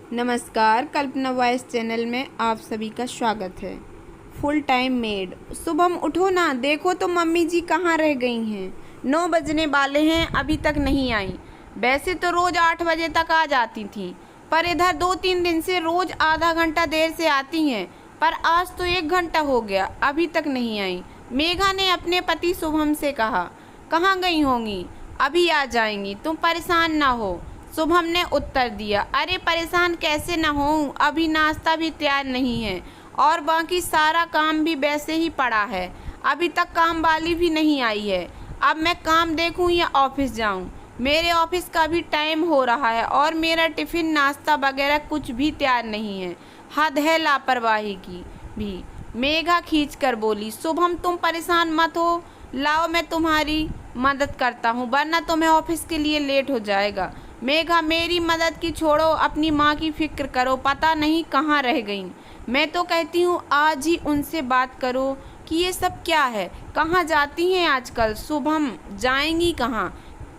नमस्कार, कल्पना voice channel में आप सभी का स्वागत है। Full time made. शुभम उठो ना, देखो तो मम्मी जी कहाँ रह गई हैं। 9 बजने वाले हैं, अभी तक नहीं आई। वैसे तो रोज़ 8 बजे तक आ जाती थी, पर इधर 2-3 दिन से रोज़ आधा घंटा देर से आती हैं। पर आज तो 1 घंटा हो गया, अभी तक नहीं आई। मेघा ने अपने पति शुभम से कहा, कहाँ गई होंगी, अभी आ जाएंगी, तुम परेशान ना हो। शुभम ने उत्तर दिया, अरे परेशान कैसे न होऊं, अभी नाश्ता भी तैयार नहीं है और बाकी सारा काम भी वैसे ही पड़ा है। अभी तक काम वाली भी नहीं आई है। अब मैं काम देखूं या ऑफिस जाऊं? मेरे ऑफिस का भी टाइम हो रहा है और मेरा टिफिन नाश्ता वगैरह कुछ भी तैयार नहीं है। हद है लापरवाही की भी। मेघा खींच कर बोली, शुभम तुम परेशान मत हो, लाओ मैं तुम्हारी मदद करता हूँ, वरना तुम्हें ऑफिस के लिए लेट हो जाएगा। मेघा, मेरी मदद की छोड़ो, अपनी माँ की फिक्र करो, पता नहीं कहाँ रह गईं। मैं तो कहती हूँ आज ही उनसे बात करो कि ये सब क्या है, कहाँ जाती हैं आजकल। शुभम, जाएंगी कहाँ,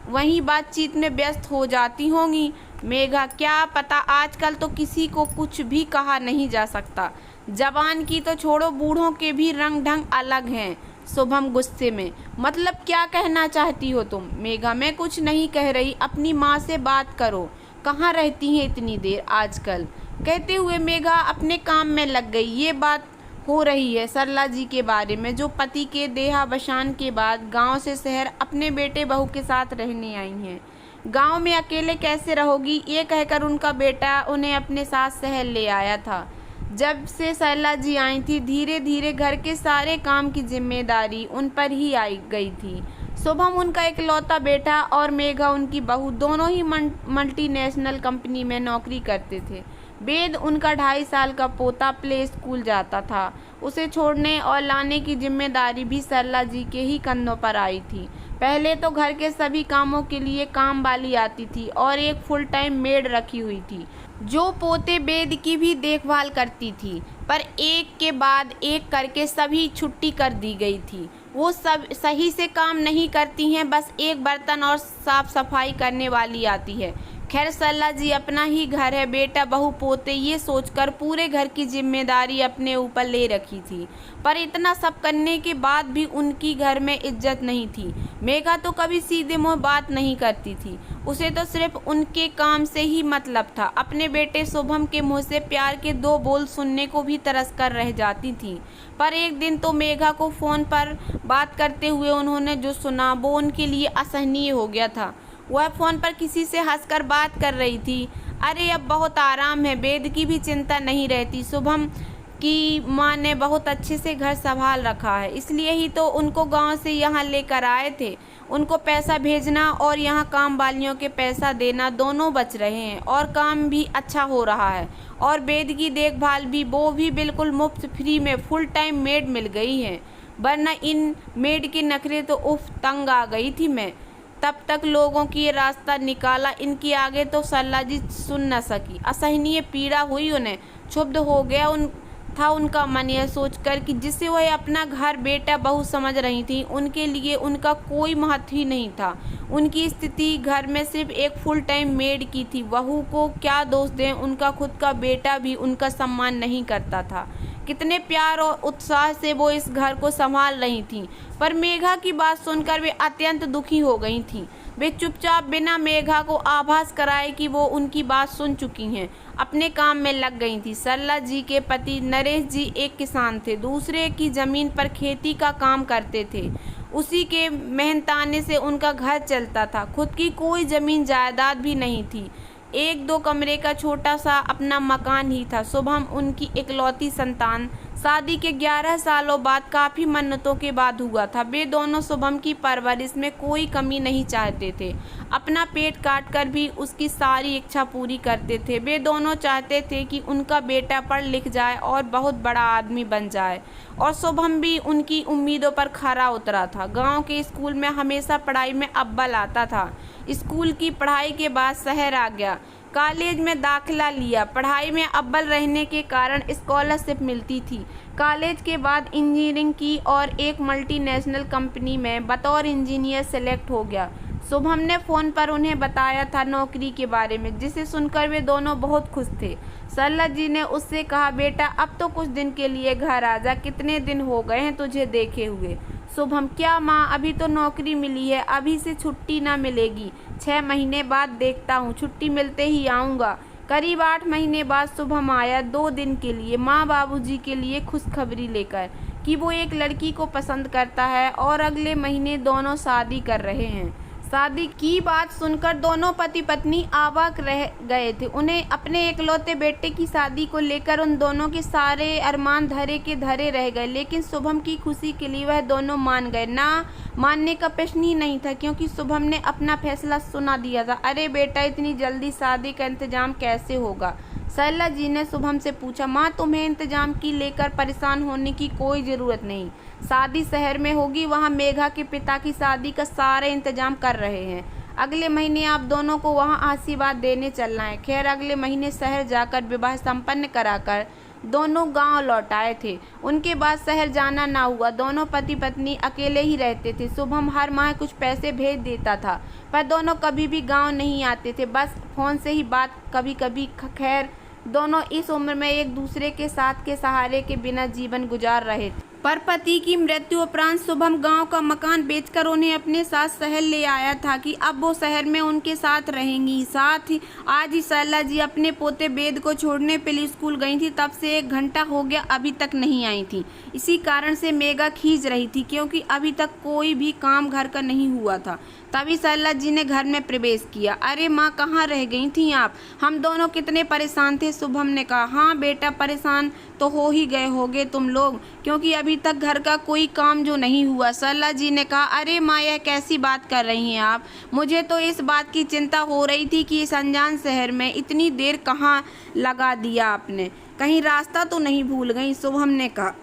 वहीं बातचीत में व्यस्त हो जाती होंगी। मेघा, क्या पता, आजकल तो किसी को कुछ भी कहा नहीं जा सकता। जवान की तो छोड़ो, बूढ़ों के भी रंग ढंग अलग हैं। शुभम गुस्से में, मतलब क्या कहना चाहती हो तुम? मेघा, मैं कुछ नहीं कह रही, अपनी माँ से बात करो, कहाँ रहती हैं इतनी देर आजकल। कहते हुए मेघा अपने काम में लग गई। ये बात हो रही है सरला जी के बारे में, जो पति के देहावसान के बाद गांव से शहर अपने बेटे बहू के साथ रहने आई हैं। गांव में अकेले कैसे रहोगी, ये कहकर उनका बेटा उन्हें अपने साथ शहर ले आया था। जब से सरला जी आई थी, धीरे धीरे घर के सारे काम की जिम्मेदारी उन पर ही आई गई थी। शुभम उनका इकलौता बेटा और मेघा उनकी बहू दोनों ही मल्टीनेशनल कंपनी में नौकरी करते थे। वेद, उनका 2.5 साल का पोता, प्ले स्कूल जाता था। उसे छोड़ने और लाने की जिम्मेदारी भी सरला जी के ही कंधों पर आई थी। पहले तो घर के सभी कामों के लिए काम वाली आती थी और एक फुल टाइम मेड रखी हुई थी, जो पोते वेद की भी देखभाल करती थी। पर एक के बाद एक करके सभी छुट्टी कर दी गई थी। वो सब सही से काम नहीं करती हैं, बस एक बर्तन और साफ सफाई करने वाली आती है। खैर, सरला जी अपना ही घर है, बेटा बहू पोते, ये सोचकर पूरे घर की जिम्मेदारी अपने ऊपर ले रखी थी। पर इतना सब करने के बाद भी उनकी घर में इज्जत नहीं थी। मेघा तो कभी सीधे मुंह बात नहीं करती थी, उसे तो सिर्फ उनके काम से ही मतलब था। अपने बेटे शुभम के मुंह से प्यार के 2 बोल सुनने को भी तरस कर रह जाती थी। पर एक दिन तो मेघा को फ़ोन पर बात करते हुए उन्होंने जो सुना वो उनके लिए असहनीय हो गया था। वह फ़ोन पर किसी से हंसकर बात कर रही थी। अरे अब बहुत आराम है, वेद की भी चिंता नहीं रहती, शुभम की माँ ने बहुत अच्छे से घर संभाल रखा है, इसलिए ही तो उनको गांव से यहाँ लेकर आए थे। उनको पैसा भेजना और यहाँ काम वालियों के पैसा देना दोनों बच रहे हैं और काम भी अच्छा हो रहा है। और वेद की देखभाल भी, वो भी बिल्कुल मुफ्त फ्री में फुल टाइम मेड मिल गई है। वरना इन मेड के नखरे तो उफ, तंग आ गई थी मैं। तब तक लोगों की ये रास्ता निकाला, इनकी आगे तो सरला जी सुन न सकी। असहनीय पीड़ा हुई उन्हें, क्षुब्ध हो गया था उनका मन, यह सोचकर कि जिसे वह अपना घर बेटा बहू समझ रही थी, उनके लिए उनका कोई महत्व ही नहीं था। उनकी स्थिति घर में सिर्फ एक फुल टाइम मेड की थी। बहू को क्या दोष दें, उनका खुद का बेटा भी उनका सम्मान नहीं करता था। कितने प्यार और उत्साह से वो इस घर को संभाल रही थीं। पर मेघा की बात सुनकर वे अत्यंत दुखी हो गई थीं। वे चुपचाप बिना मेघा को आभास कराए कि वो उनकी बात सुन चुकी हैं, अपने काम में लग गई थी। सरला जी के पति नरेश जी एक किसान थे, दूसरे की ज़मीन पर खेती का काम करते थे। उसी के मेहनताने से उनका घर चलता था। खुद की कोई ज़मीन जायदाद भी नहीं थी, 1-2 कमरे का छोटा सा अपना मकान ही था। शुभम उनकी इकलौती संतान शादी के 11 सालों बाद काफ़ी मन्नतों के बाद हुआ था। वे दोनों शुभम की परवरिश में कोई कमी नहीं चाहते थे, अपना पेट काट कर भी उसकी सारी इच्छा पूरी करते थे। वे दोनों चाहते थे कि उनका बेटा पढ़ लिख जाए और बहुत बड़ा आदमी बन जाए, और शुभम भी उनकी उम्मीदों पर खरा उतरा था। गांव के स्कूल में हमेशा पढ़ाई में अव्वल आता था। स्कूल की पढ़ाई के बाद शहर आ गया, कॉलेज में दाखिला लिया। पढ़ाई में अव्वल रहने के कारण स्कॉलरशिप मिलती थी। कॉलेज के बाद इंजीनियरिंग की और एक मल्टीनेशनल कंपनी में बतौर इंजीनियर सेलेक्ट हो गया। शुभम ने फ़ोन पर उन्हें बताया था नौकरी के बारे में, जिसे सुनकर वे दोनों बहुत खुश थे। सरला जी ने उससे कहा, बेटा अब तो कुछ दिन के लिए घर आ जा, कितने दिन हो गए हैं तुझे देखे हुए। शुभम, क्या माँ, अभी तो नौकरी मिली है, अभी से छुट्टी ना मिलेगी, 6 महीने बाद देखता हूँ, छुट्टी मिलते ही आऊँगा। करीब 8 महीने बाद शुभम आया 2 दिन के लिए माँ बाबूजी के लिए खुशखबरी लेकर कि वो एक लड़की को पसंद करता है और अगले महीने दोनों शादी कर रहे हैं। शादी की बात सुनकर दोनों पति पत्नी अवाक रह गए थे। उन्हें अपने इकलौते बेटे की शादी को लेकर उन दोनों के सारे अरमान धरे के धरे रह गए, लेकिन शुभम की खुशी के लिए वह दोनों मान गए। ना मानने का प्रश्न ही नहीं था, क्योंकि शुभम ने अपना फैसला सुना दिया था। अरे बेटा, इतनी जल्दी शादी का इंतजाम कैसे होगा? सरला जी ने शुभम से पूछा। माँ, तुम्हें इंतजाम की लेकर परेशान होने की कोई ज़रूरत नहीं। शादी शहर में होगी, वहाँ मेघा के पिता की शादी का सारा इंतजाम कर रहे हैं। अगले महीने आप दोनों को वहाँ आशीर्वाद देने चलना है। खैर, अगले महीने शहर जाकर विवाह संपन्न कराकर दोनों गांव लौट आए थे। उनके बाद शहर जाना ना हुआ। दोनों पति पत्नी अकेले ही रहते थे। शुभम हर माह कुछ पैसे भेज देता था, पर दोनों कभी भी गांव नहीं आते थे, बस फ़ोन से ही बात कभी कभी। खैर, दोनों इस उम्र में एक दूसरे के साथ के सहारे के बिना जीवन गुजार रहे थे। पर पति की मृत्यु उपरांत शुभम गांव का मकान बेचकर उन्हें अपने साथ शहर ले आया था कि अब वो शहर में उनके साथ रहेंगी। साथ ही आज ही सरला जी अपने पोते वेद को छोड़ने के लिए स्कूल गई थी। तब से 1 घंटा हो गया, अभी तक नहीं आई थी। इसी कारण से मेघा खींच रही थी, क्योंकि अभी तक कोई भी काम घर का नहीं हुआ था। तभी सरला जी ने घर में प्रवेश किया। अरे माँ, कहाँ रह गई थी आप? हम दोनों कितने परेशान थे। शुभम ने कहा। हाँ बेटा, परेशान तो हो ही गए होगे तुम लोग, क्योंकि अभी तक घर का कोई काम जो नहीं हुआ। सरला जी ने कहा। अरे माँ, यह कैसी बात कर रही हैं आप? मुझे तो इस बात की चिंता हो रही थी कि इस अनजान शहर में इतनी देर कहाँ लगा दिया आपने, कहीं रास्ता तो नहीं भूल गई? शुभम ने कहा।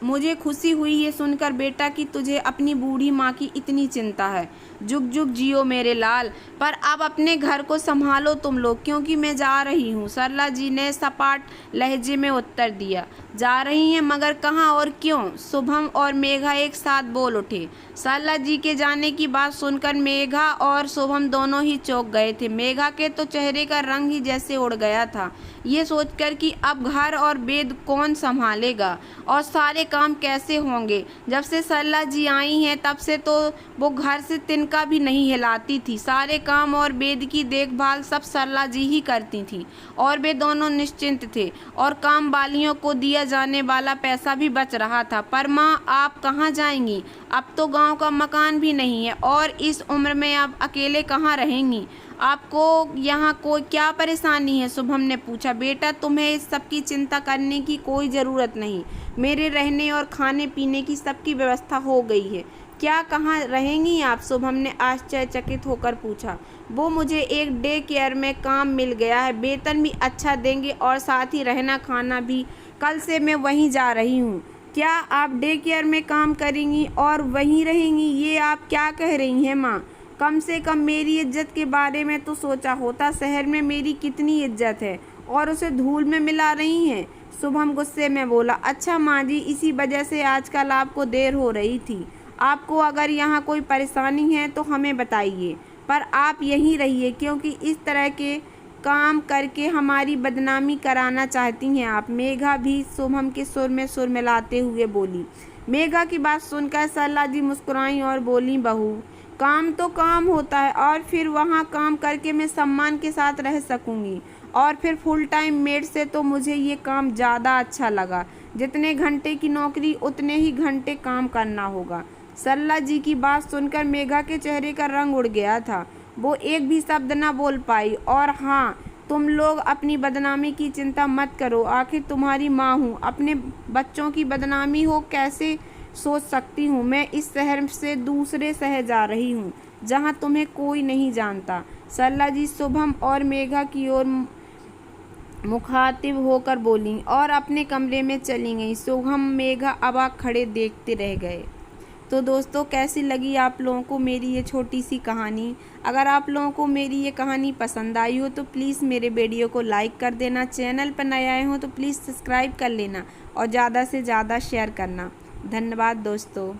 मुझे खुशी हुई ये सुनकर बेटा कि तुझे अपनी बूढ़ी माँ की इतनी चिंता है। जुग जुग जियो मेरे लाल, पर अब अपने घर को संभालो तुम लोग, क्योंकि मैं जा रही हूँ। सरला जी ने सपाट लहजे में उत्तर दिया। जा रही हैं, मगर कहाँ और क्यों? शुभम और मेघा एक साथ बोल उठे। सरला जी के जाने की बात सुनकर मेघा और शुभम दोनों ही चौंक गए थे। मेघा के तो चेहरे का रंग ही जैसे उड़ गया था, ये सोचकर कि अब घर और वेद कौन संभालेगा और सारे काम कैसे होंगे। जब से सरला जी आई हैं तब से तो वो घर से तिनका भी नहीं हिलाती थी। सारे काम और वेद की देखभाल सब सरला जी ही करती थी, और वे दोनों निश्चिंत थे, और काम वालियों को दिया जाने वाला पैसा भी बच रहा था। पर माँ, आप कहाँ जाएंगी? अब तो गांव का मकान भी नहीं है, और इस उम्र में आप अकेले कहाँ रहेंगी? आपको यहाँ कोई क्या परेशानी है? शुभम ने पूछा। बेटा, तुम्हें इस सब की चिंता करने की कोई ज़रूरत नहीं। मेरे रहने और खाने पीने की सबकी व्यवस्था हो गई है। क्या कहाँ रहेंगी आप? शुभम ने आश्चर्यचकित होकर पूछा। वो मुझे एक डे केयर में काम मिल गया है, वेतन भी अच्छा देंगे और साथ ही रहना खाना भी। कल से मैं वहीं जा रही हूँ। क्या आप डे केयर में काम करेंगी और वहीं रहेंगी? ये आप क्या कह रही हैं माँ? कम से कम मेरी इज्जत के बारे में तो सोचा होता। शहर में मेरी कितनी इज्जत है और उसे धूल में मिला रही हैं। शुभम गुस्से में बोला। अच्छा माँ जी, इसी वजह से आजकल आपको देर हो रही थी। आपको अगर यहाँ कोई परेशानी है तो हमें बताइए, पर आप यहीं रहिए, क्योंकि इस तरह के काम करके हमारी बदनामी कराना चाहती हैं आप। मेघा भी शुभम के सुर में सुर मिलाते हुए बोली। मेघा की बात सुनकर सरला जी मुस्कुराई और बोली, बहू, काम तो काम होता है, और फिर वहाँ काम करके मैं सम्मान के साथ रह सकूँगी। और फिर फुल टाइम मेड से तो मुझे ये काम ज़्यादा अच्छा लगा। जितने घंटे की नौकरी उतने ही घंटे काम करना होगा। सरला जी की बात सुनकर मेघा के चेहरे का रंग उड़ गया था। वो एक भी शब्द न बोल पाई। और हाँ, तुम लोग अपनी बदनामी की चिंता मत करो, आखिर तुम्हारी माँ हूँ। अपने बच्चों की बदनामी हो कैसे सोच सकती हूँ? मैं इस शहर से दूसरे शहर जा रही हूँ, जहाँ तुम्हें कोई नहीं जानता। सरला जी शुभम और मेघा की ओर मुखातिब होकर बोली और अपने कमरे में चली गई। शुभम मेघा अबाक खड़े देखते रह गए। तो दोस्तों, कैसी लगी आप लोगों को मेरी ये छोटी सी कहानी? अगर आप लोगों को मेरी ये कहानी पसंद आई हो तो प्लीज़ मेरे वीडियो को लाइक कर देना। चैनल पर नए आए हो तो प्लीज़ सब्सक्राइब कर लेना और ज़्यादा से ज़्यादा शेयर करना। धन्यवाद दोस्तों।